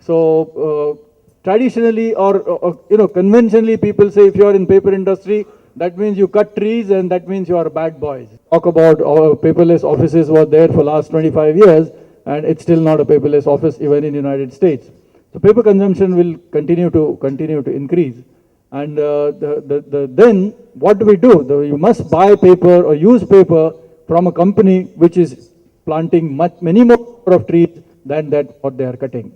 So traditionally or conventionally, people say if you are in paper industry, that means you cut trees and that means you are bad boys. Talk about paperless offices were there for last 25 years and it's still not a paperless office even in United States. So paper consumption will continue to increase. And then what do we do? You must buy paper or use paper from a company which is planting many more of trees than that what they are cutting.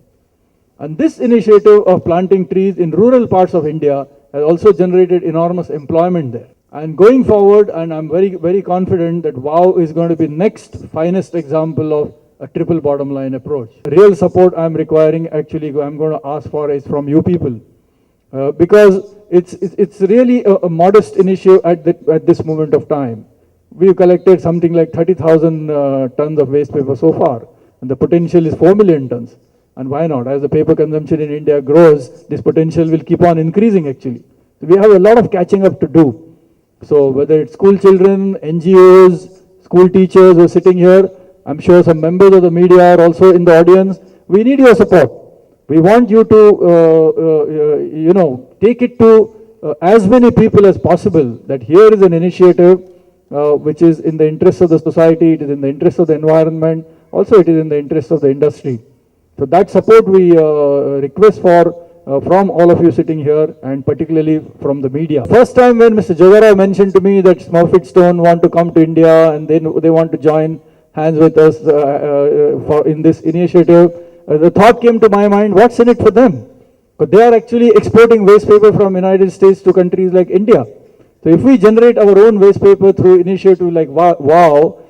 And this initiative of planting trees in rural parts of India has also generated enormous employment there. And going forward, and I'm very confident that WOW is going to be next finest example of a triple bottom line approach. Real support I'm requiring, actually, I'm going to ask for is from you people. Because it's really a modest initiative at this moment of time. We've collected something like 30,000 tons of waste paper so far, and the potential is 4 million tons. And why not? As the paper consumption in India grows, this potential will keep on increasing actually. So we have a lot of catching up to do. So whether it's school children, NGOs, school teachers who are sitting here, I'm sure some members of the media are also in the audience, we need your support. We want you to, take it to as many people as possible, that here is an initiative which is in the interest of the society, it is in the interest of the environment, also it is in the interest of the industry. So that support we request for from all of you sitting here and particularly from the media. First time when Mr. Jagara mentioned to me that Smurfit Stone want to come to India and then they want to join hands with us in this initiative, the thought came to my mind, what's in it for them? But they are actually exporting waste paper from United States to countries like India. So if we generate our own waste paper through initiative like WOW,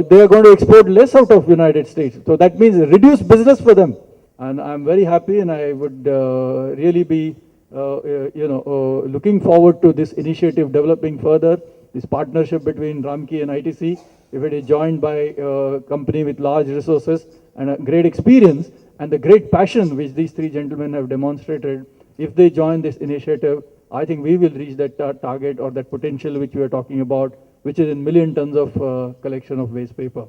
they are going to export less out of United States. So that means reduce business for them. And I'm very happy and I would really be looking forward to this initiative developing further, this partnership between Ramki and ITC, if it is joined by a company with large resources and a great experience and the great passion which these three gentlemen have demonstrated. If they join this initiative, I think we will reach that target or that potential which we are talking about, which is in million tons of collection of waste paper.